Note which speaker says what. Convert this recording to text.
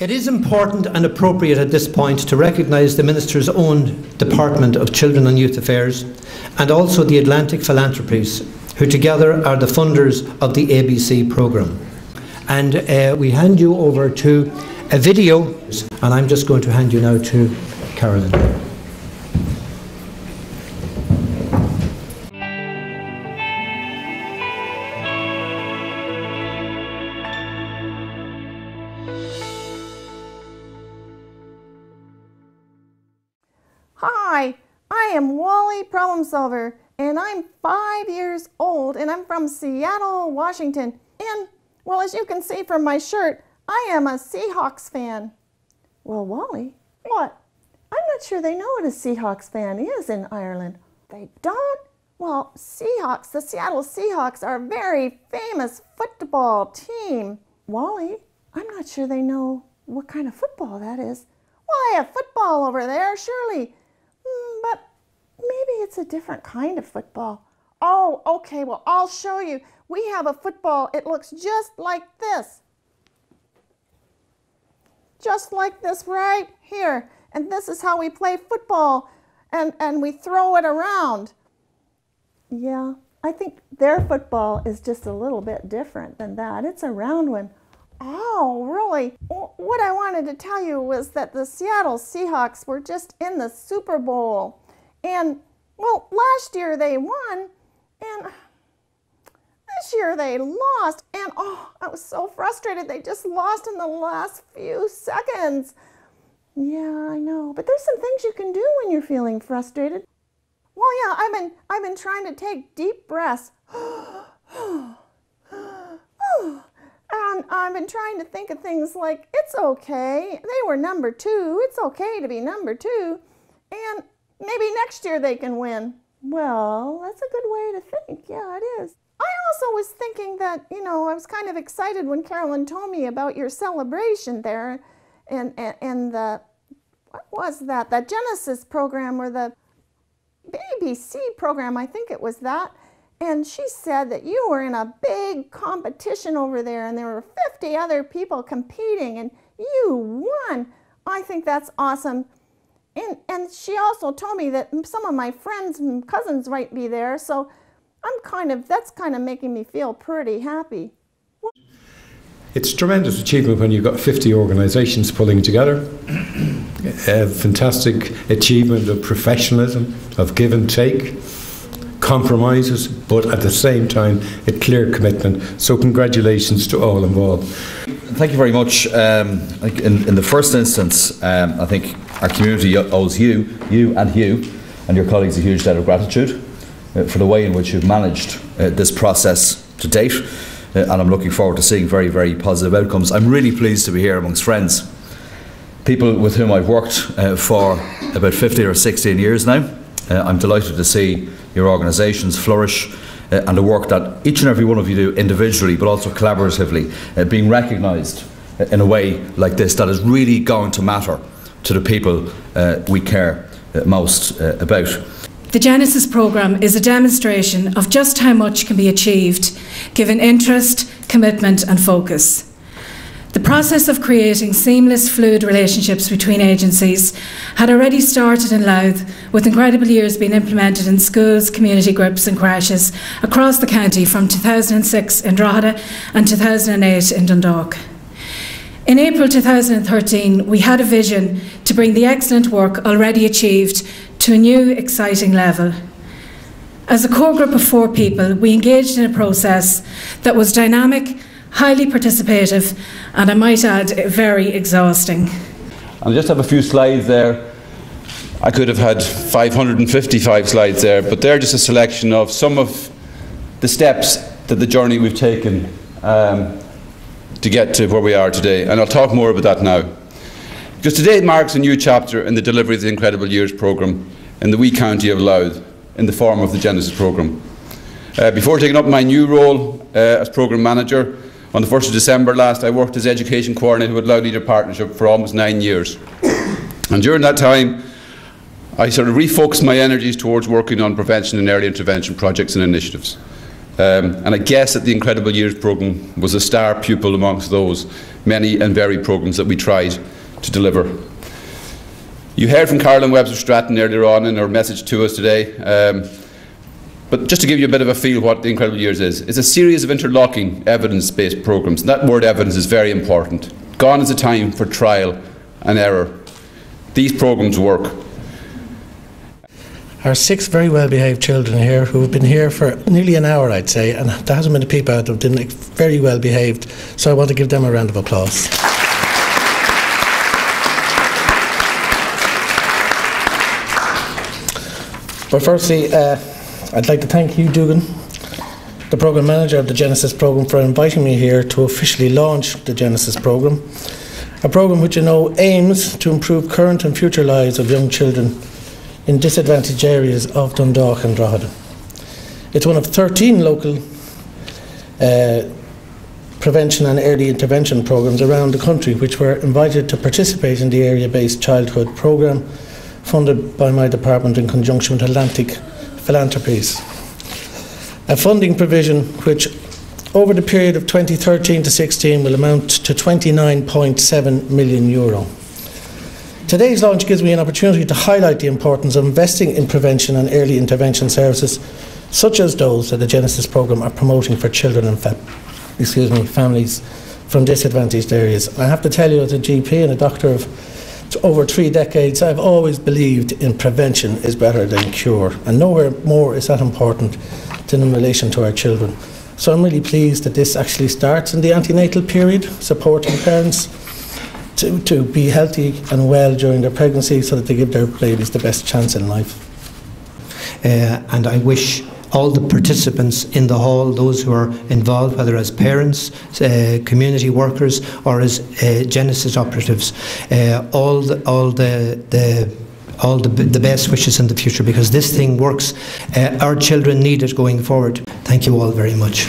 Speaker 1: It is important and appropriate at this point to recognise the Minister's own Department of Children and Youth Affairs and also the Atlantic Philanthropies, who together are the funders of the ABC programme. And we hand you over to a video, and I'm just going to hand you now to Carolyn.
Speaker 2: Hi, I am Wally Problem Solver, and I'm 5 years old, and I'm from Seattle, Washington. And, well, as you can see from my shirt, I am a Seahawks fan. Well, Wally, what? I'm not sure they know what a Seahawks fan is in Ireland. They don't? Well, Seahawks, the Seattle Seahawks are a very famous football team. Wally, I'm not sure they know what kind of football that is. Well, I have football over there, surely. But maybe it's a different kind of football. Oh, okay, well, I'll show you. We have a football. It looks just like this. Just like this right here. And this is how we play football. And we throw it around. Yeah, I think their football is just a little bit different than that. It's a round one. Oh, really? What I wanted to tell you was that the Seattle Seahawks were just in the Super Bowl. And, well, last year they won, and this year they lost. And, oh, I was so frustrated. They just lost in the last few seconds. Yeah, I know. But there's some things you can do when you're feeling frustrated. Well, yeah, I've been trying to take deep breaths. And I've been trying to think of things like, it's okay, they were number 2, it's okay to be number 2, and maybe next year they can win. Well, that's a good way to think, yeah, it is. I also was thinking that, you know, I was kind of excited when Carolyn told me about your celebration there, and the, what was that, the Genesis program, or the ABC program, I think it was that. And she said that you were in a big competition over there, and there were 50 other people competing, and you won. I think that's awesome. And she also told me that some of my friends and cousins might be there, so that's kind of making me feel pretty happy.
Speaker 3: It's a tremendous achievement when you've got 50 organisations pulling together. A fantastic achievement of professionalism, of give and take, compromises, but at the same time a clear commitment. So congratulations to all involved.
Speaker 4: Thank you very much. In the first instance, I think our community owes you and your colleagues a huge debt of gratitude for the way in which you've managed this process to date, and I'm looking forward to seeing very, very positive outcomes. I'm really pleased to be here amongst friends, people with whom I've worked for about 15 or 16 years now. I'm delighted to see your organisations flourish and the work that each and every one of you do individually but also collaboratively being recognised in a way like this that is really going to matter to the people we care most about.
Speaker 5: The Genesis programme is a demonstration of just how much can be achieved given interest, commitment and focus. The process of creating seamless, fluid relationships between agencies had already started in Louth, with incredible years being implemented in schools, community groups and crashes across the county from 2006 in Drogheda and 2008 in Dundalk. In April 2013, we had a vision to bring the excellent work already achieved to a new, exciting level. As a core group of 4 people, we engaged in a process that was dynamic, highly participative, and I might add, very exhausting.
Speaker 6: I just have a few slides there. I could have had 555 slides there, but they're just a selection of some of the steps that the journey we've taken to get to where we are today, and I'll talk more about that now. Because today marks a new chapter in the delivery of the Incredible Years programme in the wee county of Louth, in the form of the Genesis programme. Before taking up my new role as programme manager, on the 1st of December last, I worked as education coordinator with Louth Leader Partnership for almost 9 years. And during that time, I sort of refocused my energies towards working on prevention and early intervention projects and initiatives. And I guess that the Incredible Years programme was a star pupil amongst those many and varied programmes that we tried to deliver. You heard from Carolyn Webster Stratton earlier on in her message to us today, but just to give you a bit of a feel of what the Incredible Years is, it's a series of interlocking evidence-based programmes. And that word evidence is very important. Gone is the time for trial and error. These programmes work.
Speaker 7: Our 6 very well-behaved children here who have been here for nearly an hour, I'd say, and there hasn't been a peep out of them, very well behaved, so I want to give them a round of applause. But firstly, I'd like to thank you, Dougan, the Programme Manager of the Genesis Programme, for inviting me here to officially launch the Genesis Programme, a programme which aims to improve current and future lives of young children in disadvantaged areas of Dundalk and Drogheda. It's one of 13 local prevention and early intervention programmes around the country which were invited to participate in the area-based childhood programme funded by my department in conjunction with Atlantic Philanthropies. A funding provision which over the period of 2013 to 16 will amount to €29.7 million. Today's launch gives me an opportunity to highlight the importance of investing in prevention and early intervention services such as those that the Genesis programme are promoting for children and families from disadvantaged areas. I have to tell you, as a GP and a doctor of over 3 decades, I've always believed in prevention is better than cure, and nowhere more is that important than in relation to our children. So I'm really pleased that this actually starts in the antenatal period, supporting parents to be healthy and well during their pregnancy so that they give their babies the best chance in life.
Speaker 1: And I wish all the participants in the hall, those who are involved, whether as parents, community workers, or as Genesis operatives, all the best wishes in the future, because this thing works. Our children need it going forward. Thank you all very much.